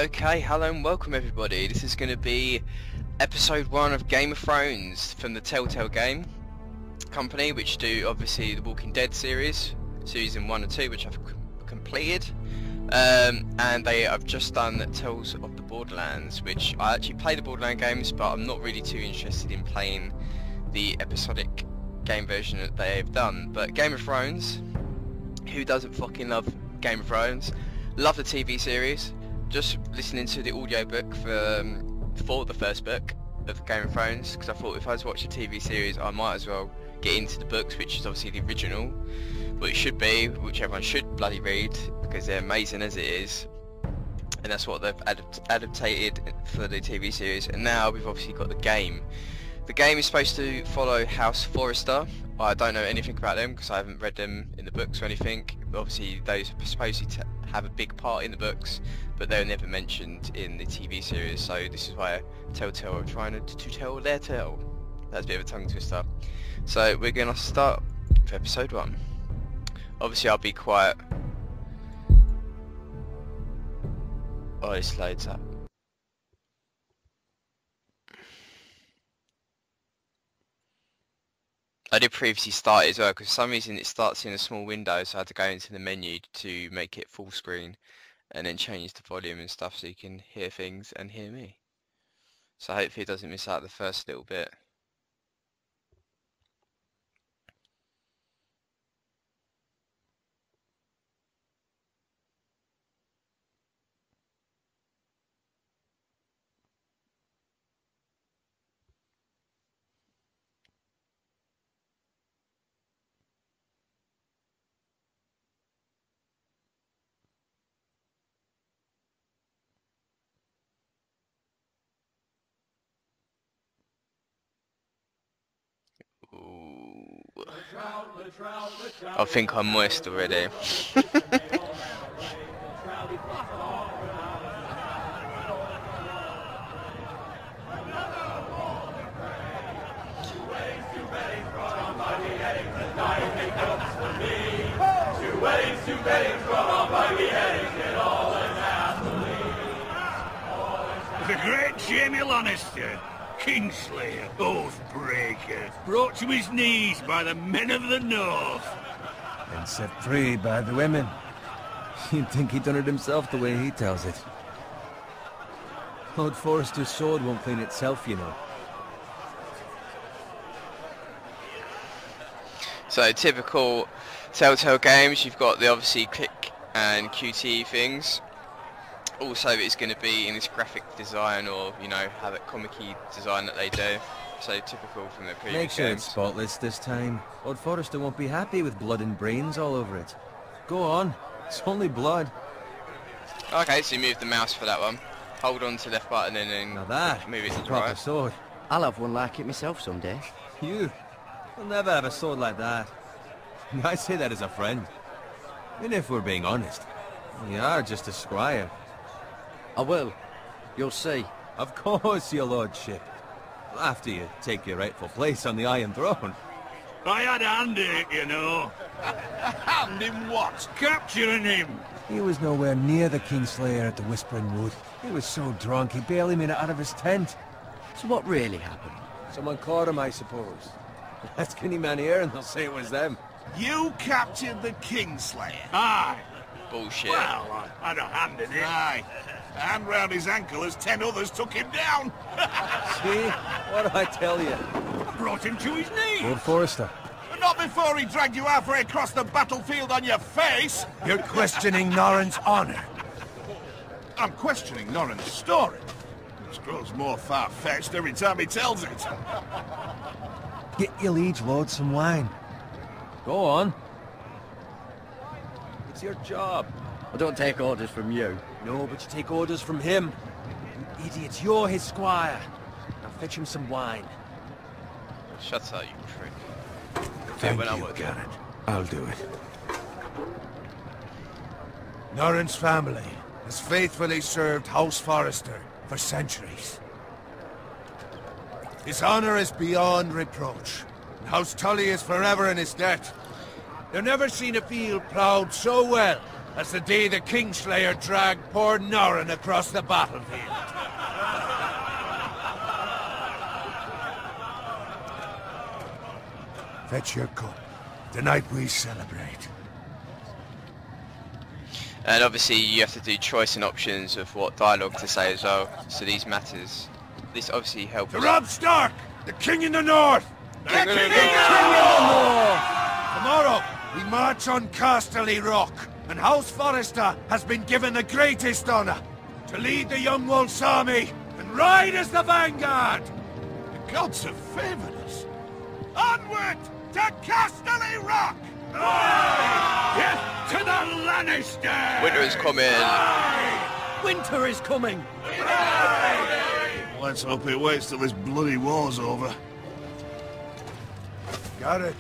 Okay, hello and welcome everybody. This is going to be episode 1 of Game of Thrones from the Telltale game company, which do obviously the Walking Dead series, season 1 and 2, which I've completed, and they have just done Tales of the Borderlands, which I actually play the Borderlands games, but I'm not really too interested in playing the episodic game version that they've done. But Game of Thrones, who doesn't fucking love Game of Thrones? Love the TV series. Just listening to the audiobook for the first book of Game of Thrones, because I thought if I was to watch the TV series I might as well get into the books, which is obviously the original, what it should be, which everyone should bloody read because they're amazing as it is, and that's what they've adapted for the TV series. And now we've obviously got the game. The game is supposed to follow House Forrester. I don't know anything about them because I haven't read them in the books or anything. Obviously those are supposed to have a big part in the books, but they're never mentioned in the TV series, so this is why Telltale are trying to tell their tale. That's a bit of a tongue twister. So we're going to start with episode 1. Obviously I'll be quiet. Oh, this loads up. I did previously start it as well, because for some reason it starts in a small window, so I had to go into the menu to make it full screen and then change the volume and stuff so you can hear things and hear me. So hopefully it doesn't miss out the first little bit. I think I'm moist already. The great Jamie Lannister, Kingslayer, Oathbreaker, brought to his knees by the men of the North. And set free by the women. You'd think he'd done it himself the way he tells it. Lord Forrester's sword won't clean itself, you know. So typical Telltale games, you've got the obviously click and QTE things. Also it's going to be in this graphic design, or you know, have that comic-y design that they do. So typical from the previous Make sure games. it's spotless this time. Lord Forrester won't be happy with blood and brains all over it. Go on, it's only blood. Okay, so you move the mouse for that one. Hold on to left button and then Now that move it is to a the proper right. sword. I'll have one like it myself someday. You'll never have a sword like that. I say that as a friend. And if we're being honest, you are just a squire. I will. You'll see. Of course, your lordship. After you take your rightful place on the Iron Throne. I had a hand in it, you know. Hand in what? Capturing him. He was nowhere near the Kingslayer at the Whispering Wood. He was so drunk he barely made it out of his tent. So what really happened? Someone caught him, I suppose. Ask any man here and they'll say it was them. You captured the Kingslayer? Aye. Bullshit. Well, I had a hand in it. Aye. A hand round his ankle as 10 others took him down. See? What did I tell you? I brought him to his knees. Lord Forrester. Not before he dragged you halfway across the battlefield on your face. You're questioning Norrin's honor. I'm questioning Norrin's story. It grows more far-fetched every time he tells it. Get your liege lord some wine. Go on. It's your job. I don't take orders from you. No, but you take orders from him. You idiot, you're his squire. Now fetch him some wine. Shut up, you prick. Thank when I you, work Gered. I'll do it. Norrin's family has faithfully served House Forrester for centuries. His honor is beyond reproach, and House Tully is forever in his debt. They've never seen a field ploughed so well as the day the Kingslayer dragged poor Norrin across the battlefield. Fetch your cup. Tonight we celebrate. And obviously you have to do choice and options of what dialogue to say as well. So these matters. This obviously helps. To Robb Stark, the King in the North! King in the Tomorrow, we march on Casterly Rock, and House Forrester has been given the greatest honor to lead the Young Wolf's army and ride as the vanguard! The gods have favored us. Onward to Casterly Rock! Death to the Lannister! Winter is coming. Winter is coming! Let's hope it waits till this bloody war's over. Got it.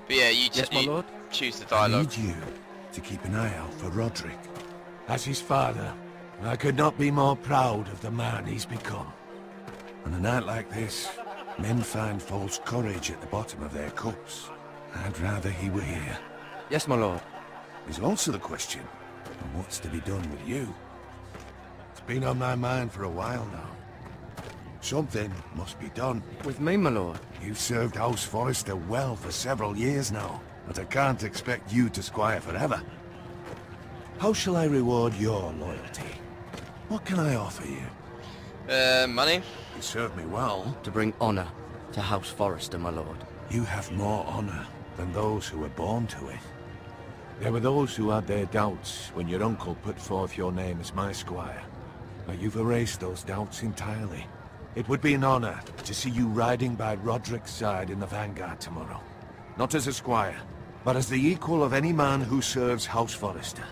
But yeah, you, Yes, my you lord? choose the I dialogue. need you to keep an eye out for Roderick. As his father, I could not be more proud of the man he's become. On a night like this, men find false courage at the bottom of their cups. I'd rather he were here. Yes, my lord. There's also the question of what's to be done with you. It's been on my mind for a while now. Something must be done. With me, my lord. You've served House Forrester well for several years now, but I can't expect you to squire forever. How shall I reward your loyalty? What can I offer you? Money? You served me well. To bring honor to House Forrester, my lord. You have more honor than those who were born to it. There were those who had their doubts when your uncle put forth your name as my squire. But you've erased those doubts entirely. It would be an honor to see you riding by Roderick's side in the vanguard tomorrow. Not as a squire, but as the equal of any man who serves House Forrester.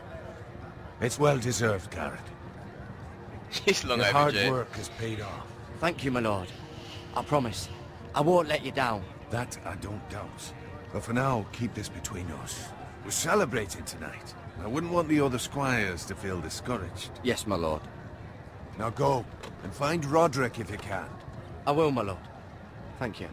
It's well deserved, Gered. He's long Your hard overdue. work has paid off. Thank you, my lord. I promise. I won't let you down. That I don't doubt. But for now, keep this between us. We're celebrating tonight. I wouldn't want the other squires to feel discouraged. Yes, my lord. Now go, and find Roderick if you can. I will, my lord. Thank you.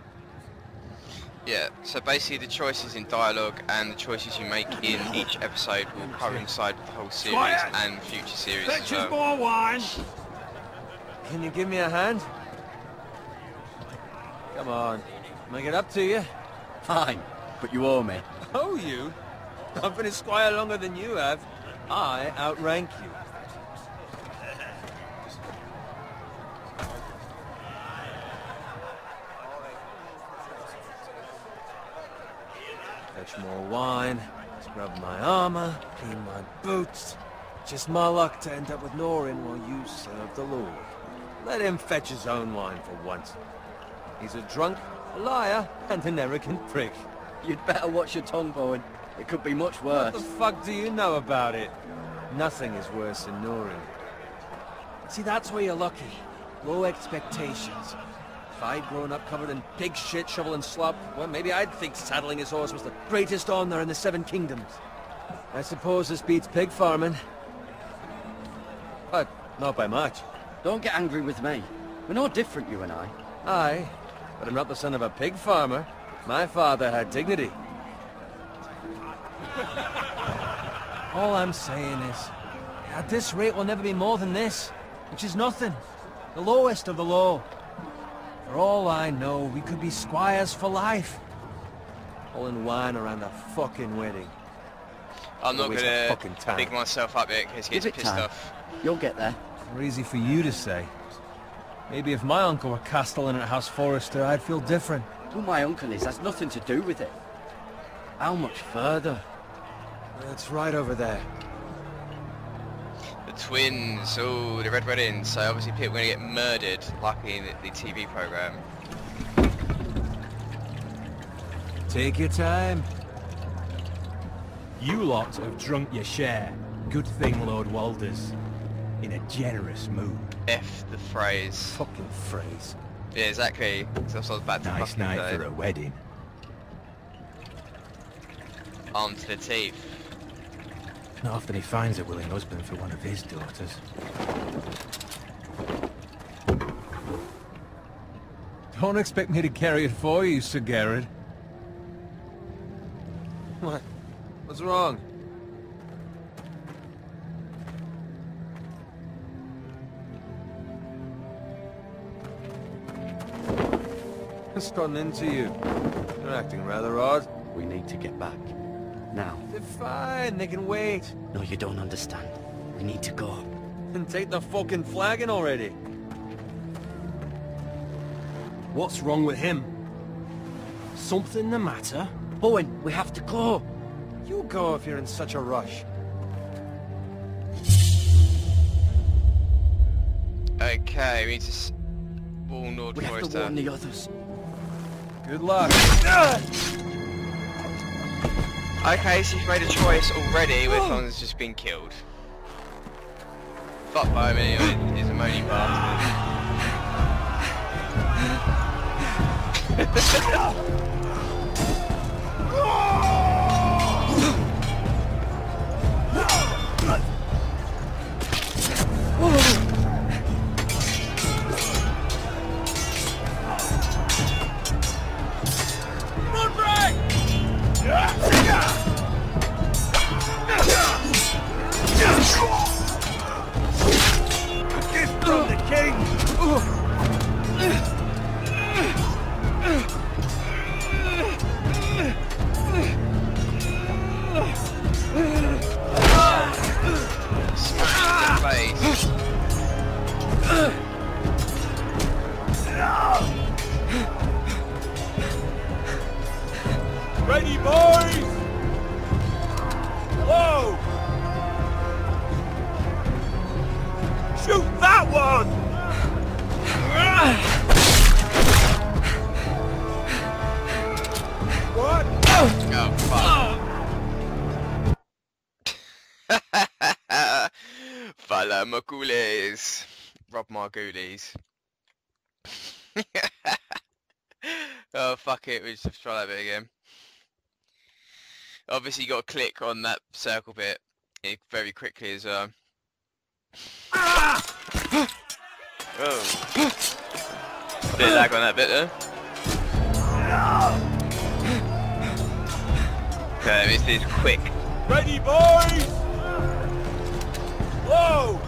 Yeah, so basically the choices in dialogue and the choices you make in each episode will coincide with the whole series Quiet. and future series as Fetch us well. more wine! Can you give me a hand? Come on. Make it up to you. Fine, but you owe me. Oh, you? I've been a squire longer than you have. I outrank you. Fetch more wine, scrub my armor, clean my boots. Just my luck to end up with Norrin while you serve the Lord. Let him fetch his own wine for once. He's a drunk, a liar, and an arrogant prick. You'd better watch your tongue, Bowen. It could be much What worse. the fuck do you know about it? Nothing is worse than Norrin. See, that's where you're lucky. Low expectations. If I'd grown up covered in pig shit, shovel and slop, well, maybe I'd think saddling his horse was the greatest honor in the Seven Kingdoms. I suppose this beats pig farming. But not by much. Don't get angry with me. We're no different, you and I. Aye, but I'm not the son of a pig farmer. My father had dignity. All I'm saying is, at this rate we'll never be more than this, which is nothing. The lowest of the low. For all I know, we could be squires for life. Pulling wine around a fucking wedding. I'm not Waste of gonna fucking time. big myself up yet in case he Give gets it pissed time. off. You'll get there. More easy for you to say. Maybe if my uncle were castellan at House Forrester, I'd feel different. Who my uncle is has nothing to do with it. How much further? It's right over there. The twins, oh, the Red Wedding, so obviously people are going to get murdered, like in the TV programme. Take your time. You lot have drunk your share. Good thing Lord Walder's in a generous mood. F the phrase. Fucking phrase. Yeah, exactly. So I was about to Nice fucking night say. for a wedding. Armed to the teeth. Not often he finds a willing husband for one of his daughters. Don't expect me to carry it for you, Sir Gered. What? What's wrong? What's gotten into you? You're acting rather odd. We need to get back. Now. They're fine, they can wait. No, you don't understand. We need to go. And take the fucking flagon already. What's wrong with him? Something the matter? Bowen, we have to go. You go if you're in such a rush. Okay, we need to warn Lord We have to Forrester. warn the others. Good luck. Okay, so you've made a choice already with someone that's just been killed. Fuck Bowman, he's a moaning bastard. From the king! Smash in the face. Ready, boys! Whoa! Shoot that one! What? Oh, fuck. Fala Magules. Rob Margulies. Oh, fuck it, we'll just try that bit again. Obviously, you got to click on that circle bit very quickly as well. Oh. Bit of lag on that bit there. Okay, this is quick. Ready, boys! Whoa!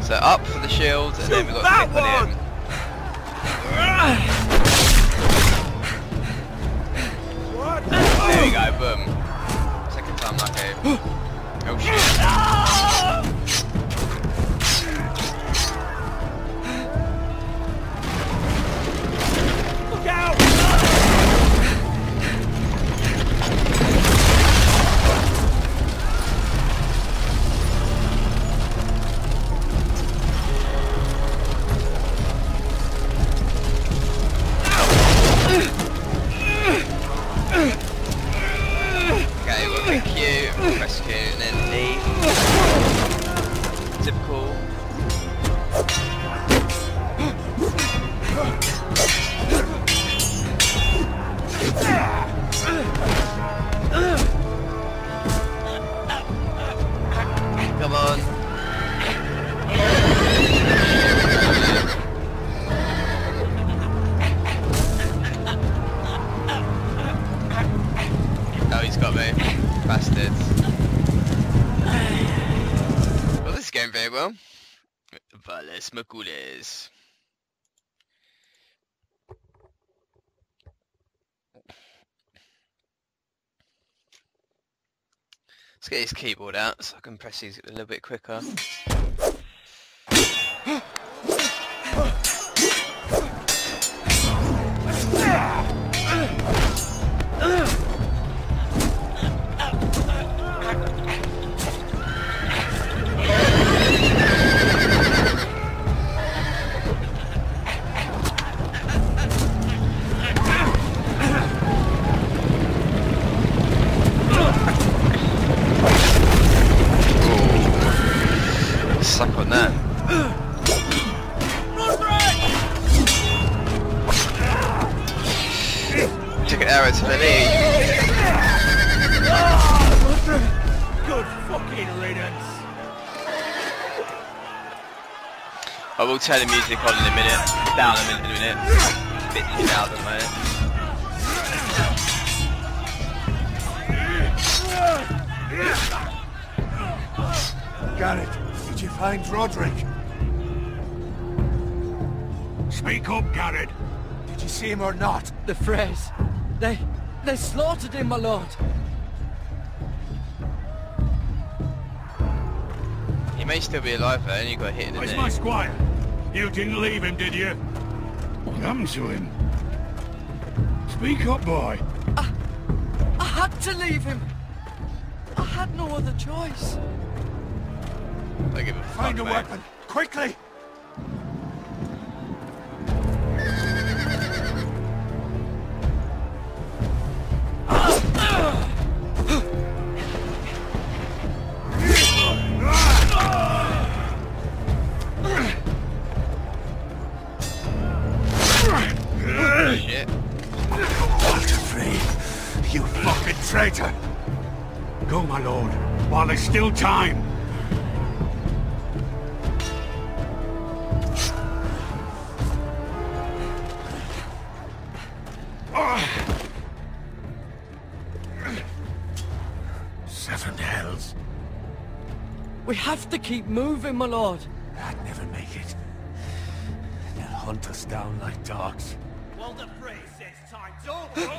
So up for the shield, and then we've got to click on him. What? There we go, boom. Second time lucky. Oh shit. Look out! Okay, we'll click Q, press Q, and then D. Typical. Come on. Oh, he's got me. Bastards. Well, this is going very well. Valis Magules. Let's get his keyboard out so I can press these a little bit quicker. Suck on that. Took an arrow to the knee. Good fucking riddance! I will turn the music on in a minute. Down in a minute. Bit too loud at the moment. Gered, did you find Roderick? Speak up, Gered. Did you see him or not? The Freys. They slaughtered him, my lord. He may still be alive though, and he got hit in the Where's neck. my squire? You didn't leave him, did you? What happened to him? Speak up, boy. I had to leave him. I had no other choice. I give a fuck, Find a mate. weapon, quickly! Shit. Walter Frey, you fucking traitor! Go, my lord, while there's still time. Seven hells. We have to keep moving, my lord. I'd never make it. They'll hunt us down like dogs. Well, the Frey says time's over.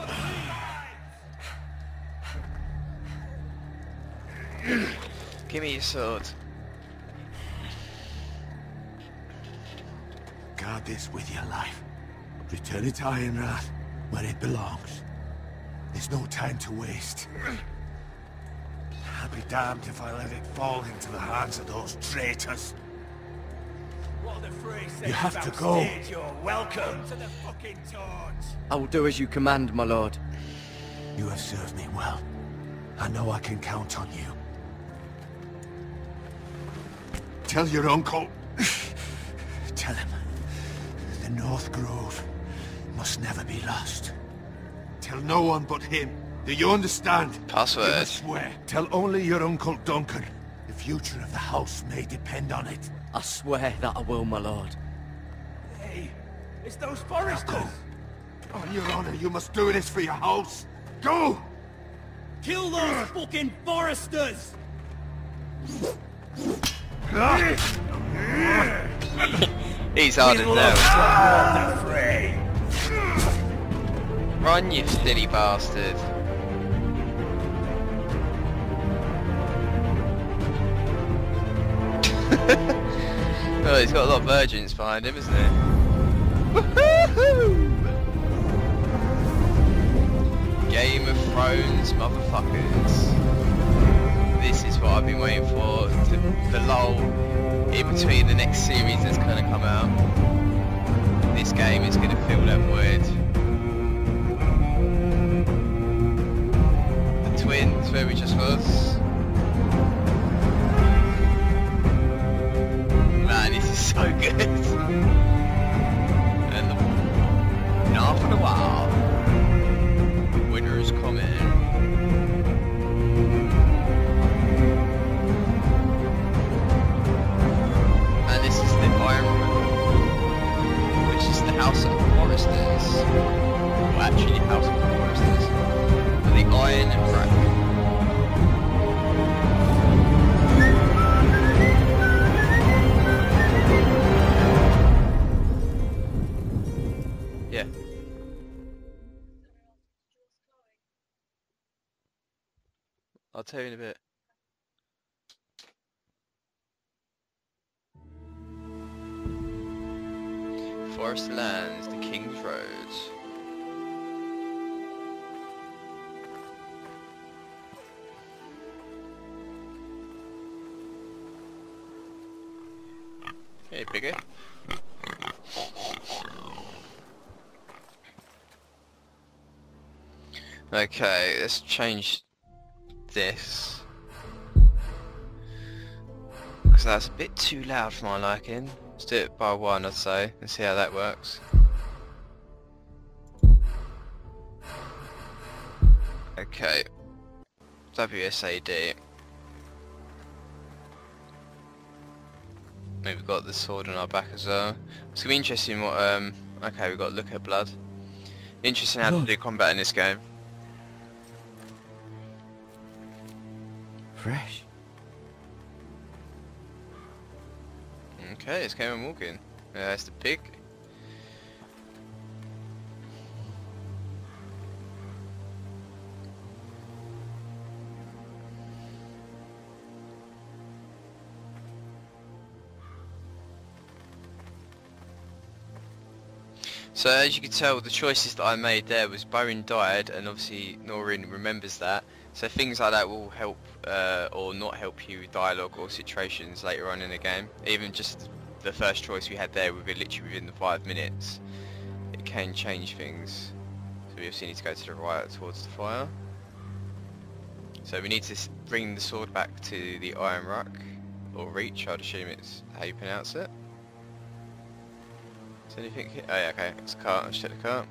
Give me your sword. Guard this with your life. Return it to Ironrath, where it belongs. There's no time to waste. I'll be damned if I let it fall into the hands of those traitors. What the Frey says You have to about go. stage, you're welcome to the fucking torch. I will do as you command, my lord. You have served me well. I know I can count on you. Tell your uncle. Tell him. The North Grove must never be lost. Tell no one but him. Do you understand? Password. You must swear. Tell only your Uncle Duncan. The future of the house may depend on it. I swear that I will, my lord. Hey, it's those Now foresters. go. On your honor, you must do this for your house. Go! Kill those fucking foresters. He's hard as nails. The Frey. Run, you silly bastard. Oh, he's got a lot of virgins behind him, isn't he? Woohoo! Game of Thrones, motherfuckers. This is what I've been waiting for. The lull in between the next series that's going to come out. This game is going to fill that void. The twins, where we just was. Man, this is so good. And the war. Now for a while. Winter is coming. And this is the Iron Room, which is the House of Foresters. Well, actually, House of Foresters. And the Iron Rack. Yeah. I'll tell you in a bit. Forest Lands, the King's Roads. Hey, bigger. Okay, let's change this. Because that's a bit too loud for my liking. Let's do it by one, I'd say, and see how that works. Okay. WSAD. Maybe we've got the sword on our back as well. It's gonna be interesting what okay, we've got look at blood. Interesting how to do combat in this game. Fresh. Okay, it's Cameron walking. That's the pig. So as you can tell, the choices that I made there was Bowen died, and obviously Norrin remembers that. So things like that will help or not help you with dialogue or situations later on in the game. Even just the first choice we had there, literally within the 5 minutes, it can change things. So we obviously need to go to the right towards the fire. So we need to bring the sword back to the Iron Rock, or Reach, I'd assume it's how you pronounce it. Is there anything here? Oh yeah, okay, it's a cart, I'll check the cart.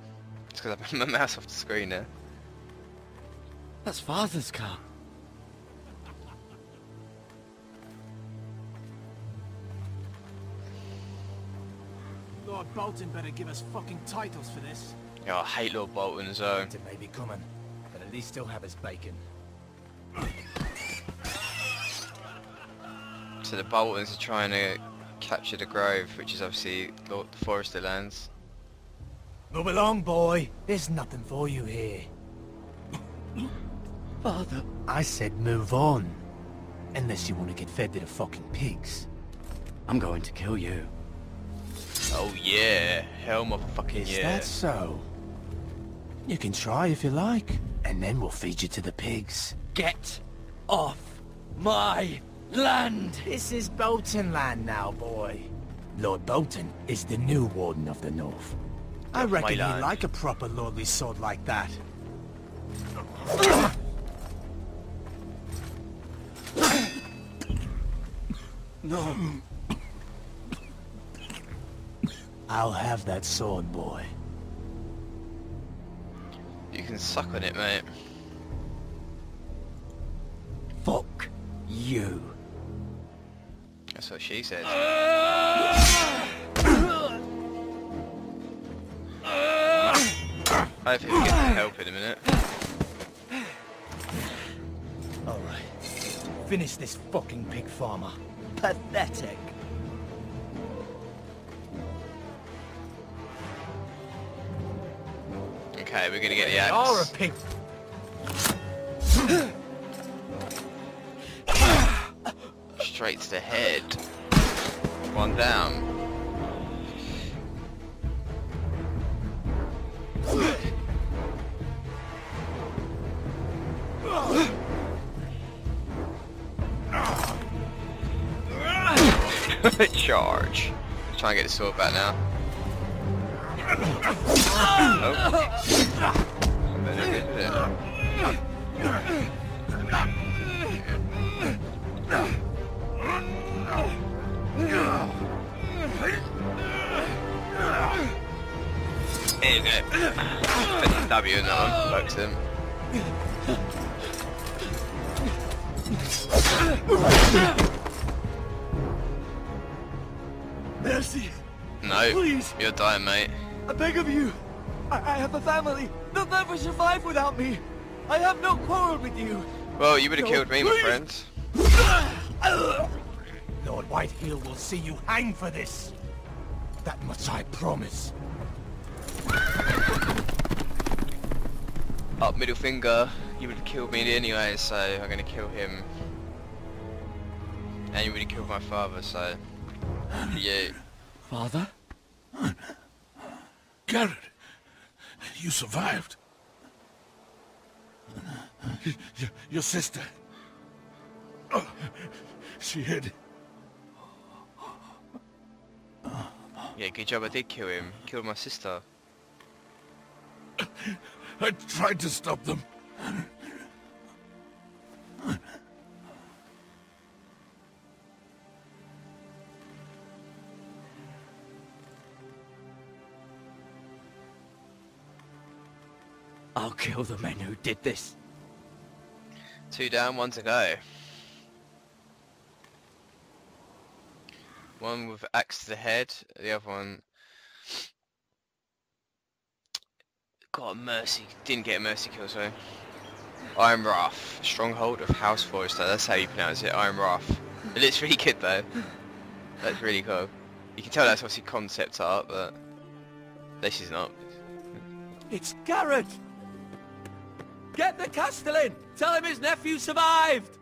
It's because I put my mouse off the screen there. That's Father's car. Lord Bolton better give us fucking titles for this. Yeah, I hate Lord Bolton, so... It may be coming, but at least still have his bacon. So the Boltons are trying to capture the Grove, which is obviously the Forester lands. Move along, boy. There's nothing for you here. Father. I said move on. Unless you want to get fed to the fucking pigs. I'm going to kill you. Oh yeah, hell motherfucking Is yeah. that so? You can try if you like, and then we'll feed you to the pigs. Get off my land! This is Bolton land now, boy. Lord Bolton is the new Warden of the North. I Get my reckon he'd land. like a proper lordly sword like that. No. I'll have that sword, boy. You can suck on it, mate. Fuck you. That's what she said. Hopefully we get some help in a minute. Alright. Finish this fucking pig farmer. Pathetic. Okay, we're gonna get the axe. You're a pig. Straight to the head. One down. Charge. Try and get the sword back now. Oh. Better get there. There you go. That's a W in that one. Works him. Mercy. No, Please. you're dying, mate. I beg of you. I have a family. They'll never survive without me. I have no quarrel with you. Well, you would have No, killed me, my please. friend. Lord Whitehill will see you hang for this. That much I promise. Up middle finger. You would have killed me anyway, so I'm gonna kill him. And you would have killed my father, so... Yeah. Father? Gered, you survived. Your sister. Oh, she hid. Yeah, good job I did kill him. Killed my sister. I tried to stop them. I'll kill the men who did this. 2 down, 1 to go. One with axe to the head, the other one got a mercy, didn't get a mercy kill, sorry. Iron Wrath, stronghold of House Forester. That's how you pronounce it, Iron Wrath. It looks really good though. That's really cool. You can tell that's obviously concept art, but this is not. It's Gered! Get the Castellan! Tell him his nephew survived!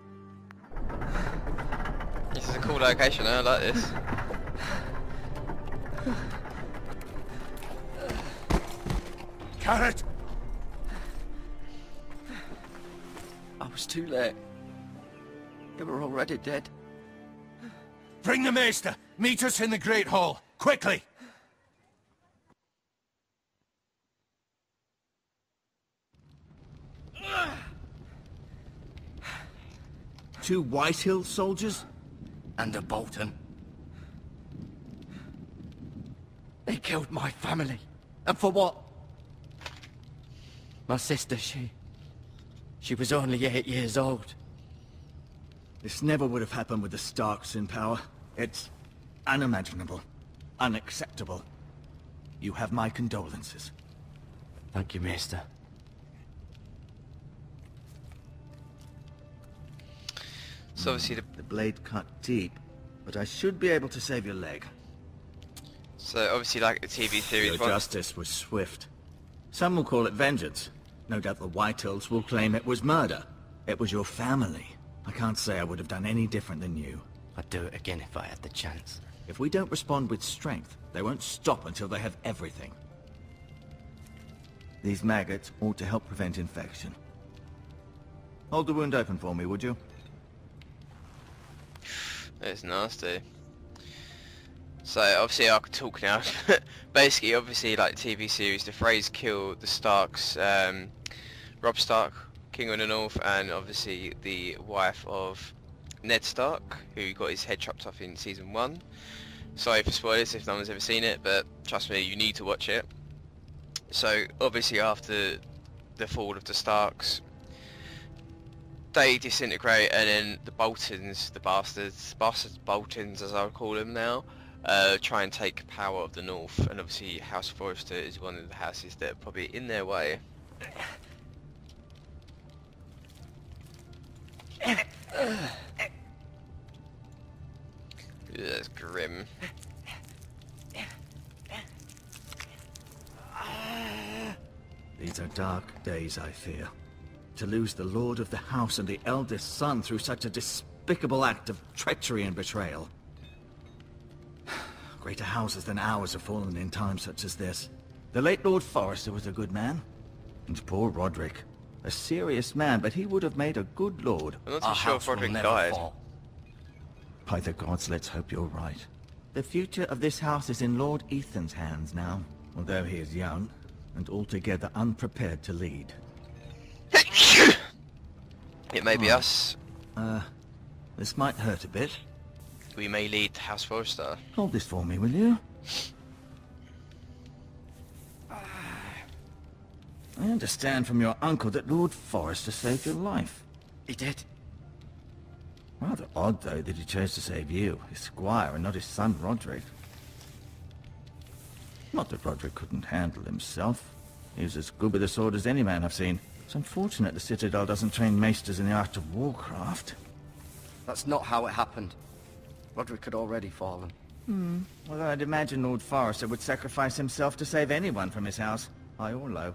This is a cool location, I like this. Gered! I was too late. They were already dead. Bring the Maester! Meet us in the Great Hall! Quickly! Two Whitehill soldiers? And a Bolton. They killed my family. And for what? My sister, she was only 8 years old. This never would have happened with the Starks in power. It's unimaginable. Unacceptable. You have my condolences. Thank you, Maester. So obviously The blade cut deep, but I should be able to save your leg. so obviously like the TV series Your one. justice was swift. Some will call it vengeance. No doubt the Whitehills will claim it was murder. It was your family. I can't say I would have done any different than you. I'd do it again if I had the chance. If we don't respond with strength, they won't stop until they have everything. These maggots ought to help prevent infection. Hold the wound open for me, would you? It's nasty. So obviously I could talk now. Basically, obviously, like TV series, the Freys killed the Starks, Robb Stark, King of the North, and obviously the wife of Ned Stark, who got his head chopped off in season 1. Sorry for spoilers if no one's ever seen it, but trust me, you need to watch it. So obviously after the fall of the Starks, they disintegrate, and then the Boltons, the bastards Boltons as I'll call them now, try and take power of the North, and obviously House Forester is one of the houses that are probably in their way. That's grim. These are dark days, I fear. To lose the lord of the house and the eldest son through such a despicable act of treachery and betrayal. Greater houses than ours have fallen in times such as this. The late Lord Forrester was a good man. And poor Roderick. A serious man, but he would have made a good lord. I'm not too sure if Roderick died. By the gods, let's hope you're right. The future of this house is in Lord Ethan's hands now, although he is young and altogether unprepared to lead. It may be us. This might hurt a bit. We may lead House Forester. Hold this for me, will you? I understand from your uncle that Lord Forrester saved your life. He did. Rather odd, though, that he chose to save you, his squire, and not his son Roderick. Not that Roderick couldn't handle himself. He was as good with a sword as any man I've seen. It's unfortunate the Citadel doesn't train maesters in the art of warcraft. That's not how it happened. Roderick had already fallen. Well, I'd imagine Lord Forrester would sacrifice himself to save anyone from his house, high or low.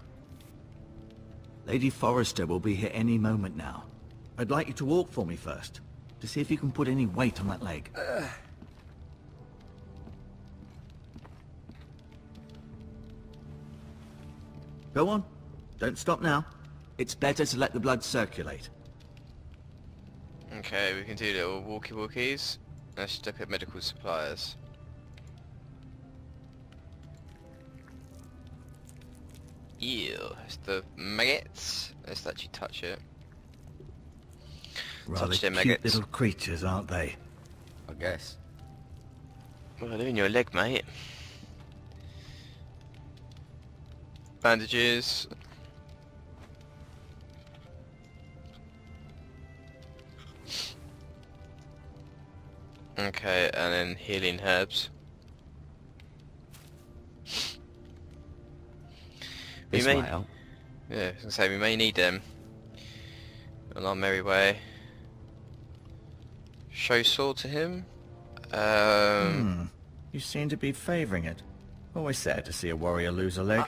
Lady Forrester will be here any moment now. I'd like you to walk for me first, to see if you can put any weight on that leg. Go on. Don't stop now. It's better to let the blood circulate. Okay, we can do little walkie-walkies. Let's look at medical supplies. Ew, it's the maggots. Let's actually touch it. Rather Touch them cute maggots. little creatures, aren't they? I guess. Well, they're in your leg, mate. Bandages. Okay, and then healing herbs. This may, might help. yeah, I was gonna say we may need them. on our merry way. Show sword to him. You seem to be favouring it. Always sad to see a warrior lose a leg.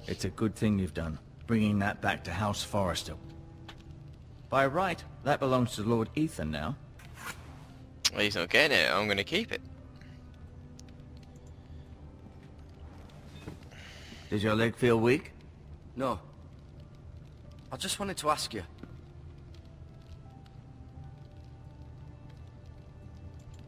It's a good thing you've done, bringing that back to House Forrester. By right, that belongs to Lord Ethan now. Well, he's not getting it. I'm going to keep it. Does your leg feel weak? No. I just wanted to ask you.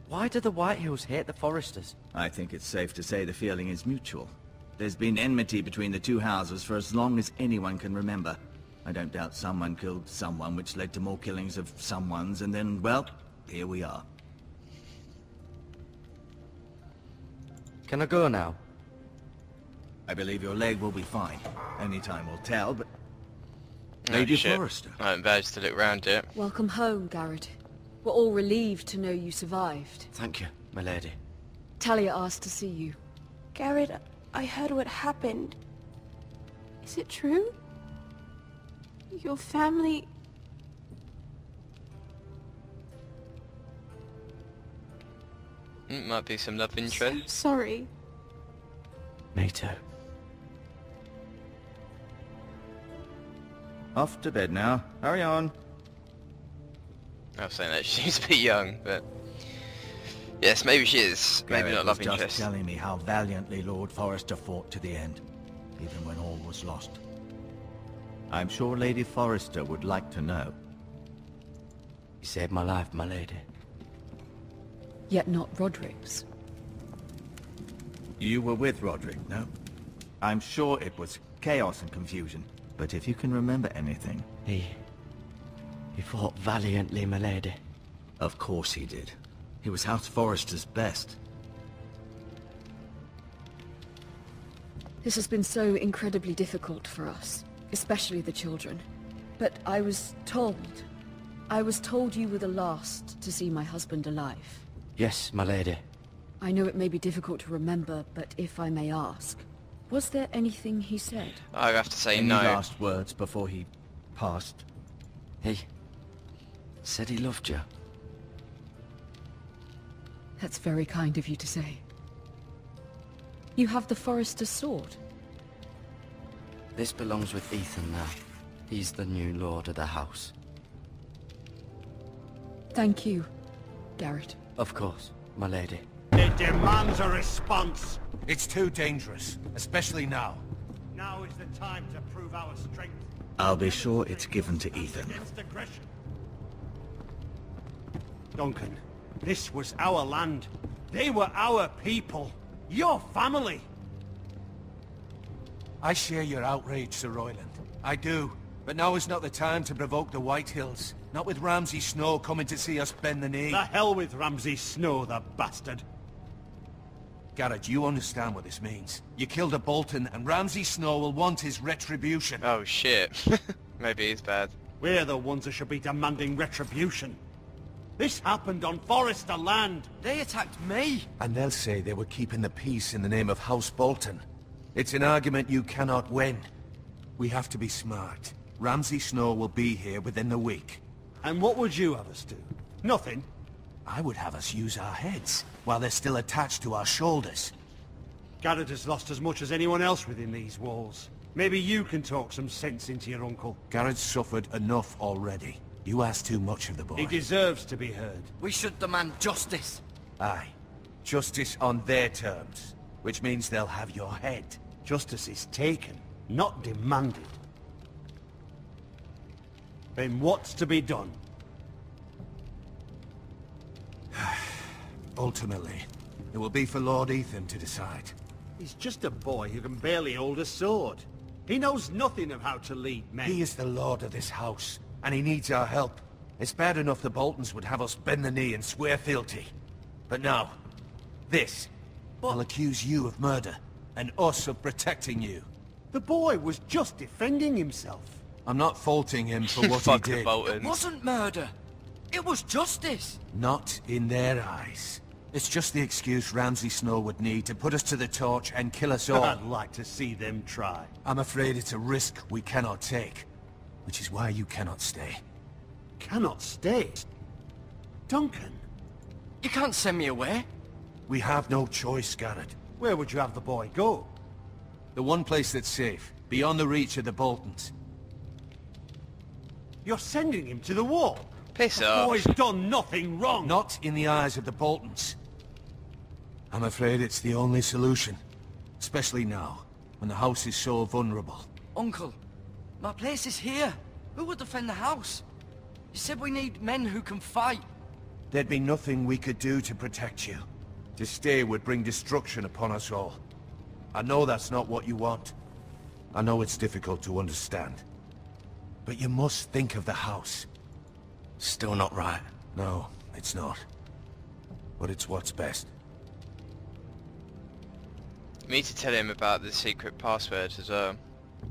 Why do the Whitehills hate the Forresters? I think it's safe to say the feeling is mutual. There's been enmity between the two houses for as long as anyone can remember. I don't doubt someone killed someone, which led to more killings of someones, and then, well, here we are. Can I go now? I believe your leg will be fine. Only time will tell, but... Lady Forrester. I haven't badged to look round yet. Welcome home, Gered. We're all relieved to know you survived. Thank you, my lady. Talia asked to see you. Gered, I heard what happened. Is it true? Your family... Might be some love interest. So sorry. Me too. Off to bed now. Hurry on. I was saying that she seems to be young, but... Yes, maybe she is. Maybe Gered not love was just interest. telling me how valiantly Lord Forrester fought to the end, even when all was lost. I'm sure Lady Forrester would like to know. You saved my life, my lady. Yet not Roderick's. You were with Roderick, no? I'm sure it was chaos and confusion, but if you can remember anything... He fought valiantly, my lady. Of course he did. He was House Forrester's best. This has been so incredibly difficult for us, especially the children. But I was told you were the last to see my husband alive. Yes, my lady. I know it may be difficult to remember, but if I may ask, was there anything he said? I have to say Any no. last words before he passed? He said he loved you. That's very kind of you to say. You have the Forrester's sword. This belongs with Ethan now. He's the new lord of the house. Thank you, Gered. Of course, my lady. It demands a response. It's too dangerous, especially now. Now is the time to prove our strength. I'll be sure it's given to Ethan. Against aggression. Duncan, this was our land. They were our people. Your family. I share your outrage, Sir Royland. I do. But now is not the time to provoke the Whitehills. Not with Ramsay Snow coming to see us bend the knee. The hell with Ramsay Snow, the bastard. Gered, you understand what this means. You killed a Bolton, and Ramsay Snow will want his retribution. Oh shit. Maybe he's bad. We're the ones that should be demanding retribution. This happened on Forrester land. They attacked me! And they'll say they were keeping the peace in the name of House Bolton. It's an argument you cannot win. We have to be smart. Ramsay Snow will be here within the week. And what would you have us do? Nothing. I would have us use our heads, while they're still attached to our shoulders. Gered has lost as much as anyone else within these walls. Maybe you can talk some sense into your uncle. Gered's suffered enough already. You ask too much of the boy. He deserves to be heard. We should demand justice. Aye. Justice on their terms. Which means they'll have your head. Justice is taken, not demanded. Then what's to be done? Ultimately, it will be for Lord Ethan to decide. He's just a boy who can barely hold a sword. He knows nothing of how to lead men. He is the lord of this house, and he needs our help. It's bad enough the Boltons would have us bend the knee and swear fealty. But now, this. I'll accuse you of murder, and us of protecting you. The boy was just defending himself. I'm not faulting him for what he Fuck the did. Boltons. It wasn't murder. It was justice. Not in their eyes. It's just the excuse Ramsay Snow would need to put us to the torch and kill us all. I'd like to see them try. I'm afraid it's a risk we cannot take, which is why you cannot stay. Cannot stay? Duncan? You can't send me away. We have no choice, Gered. Where would you have the boy go? The one place that's safe, beyond the reach of the Boltons. You're sending him to the wall? Piss off. The boy's done nothing wrong. Not in the eyes of the Boltons. I'm afraid it's the only solution. Especially now, when the house is so vulnerable. Uncle, my place is here. Who would defend the house? You said we need men who can fight. There'd be nothing we could do to protect you. To stay would bring destruction upon us all. I know that's not what you want. I know it's difficult to understand. But you must think of the house. Still not right. No, it's not. But it's what's best. You need to tell him about the secret password as well.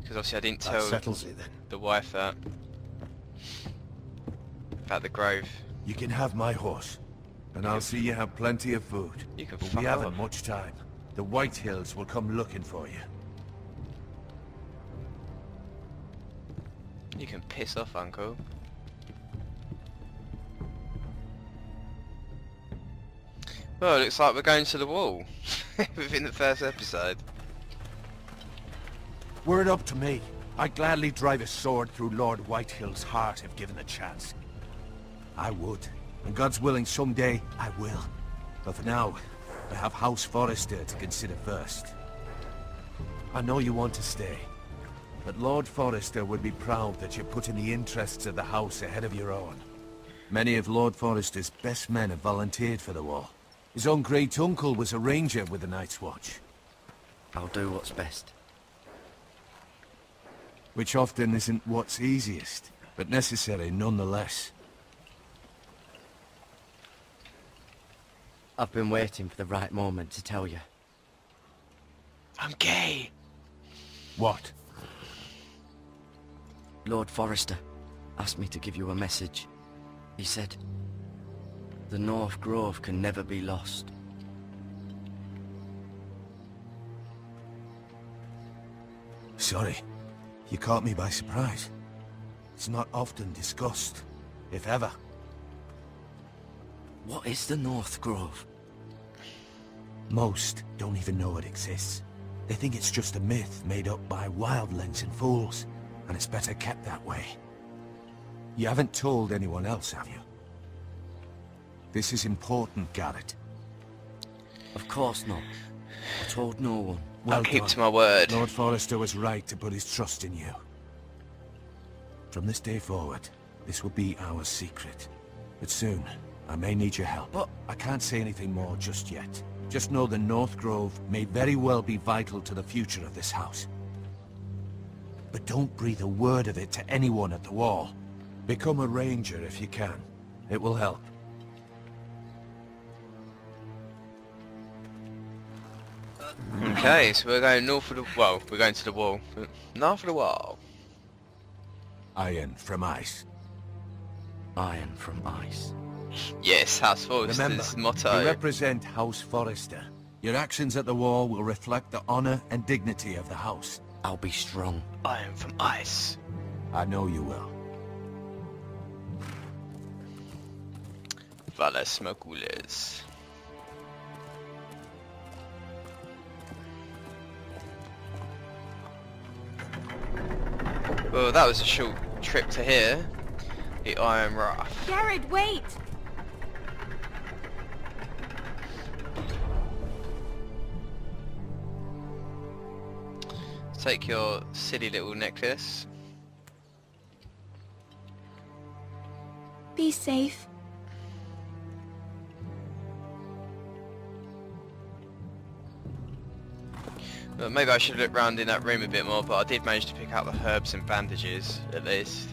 Because obviously I didn't That tell settles it then. the wife that. About the grove. You can have my horse. And I'll see you have plenty of food. You can But fuck we haven't off. much time. The White Hills will come looking for you. You can piss off, Uncle. Well, it looks like we're going to the wall. Within the first episode. Were it up to me, I'd gladly drive a sword through Lord Whitehill's heart if given the chance. I would. And God's willing, someday I will. But for now, I have House Forrester to consider first. I know you want to stay. But Lord Forrester would be proud that you're putting the interests of the house ahead of your own. Many of Lord Forrester's best men have volunteered for the war. His own great-uncle was a ranger with the Night's Watch. I'll do what's best. Which often isn't what's easiest, but necessary nonetheless. I've been waiting for the right moment to tell you. I'm gay! What? Lord Forrester asked me to give you a message. He said, the North Grove can never be lost. Sorry. You caught me by surprise. It's not often discussed, if ever. What is the North Grove? Most don't even know it exists. They think it's just a myth made up by wildlings and fools, and it's better kept that way. You haven't told anyone else, have you? This is important, Gered. Of course not. I told no one. I'll keep to my word. Lord Forrester was right to put his trust in you. From this day forward, this will be our secret. But soon, I may need your help. But I can't say anything more just yet. Just know the North Grove may very well be vital to the future of this house. But don't breathe a word of it to anyone at the wall. Become a ranger if you can. It will help. Okay, so we're going north of the... well, we're going to the wall. North of the wall. Iron from ice. Iron from ice. Yes, House Forrester's Remember, motto. you represent House Forrester. Your actions at the wall will reflect the honor and dignity of the house. I'll be strong. Iron from ice. I know you will. Valas Mogules. Well, that was a short trip to here. The Iron Raft. Gered, wait! Take your silly little necklace. Be safe. Well, maybe I should look round in that room a bit more, but I did manage to pick out the herbs and bandages, at least.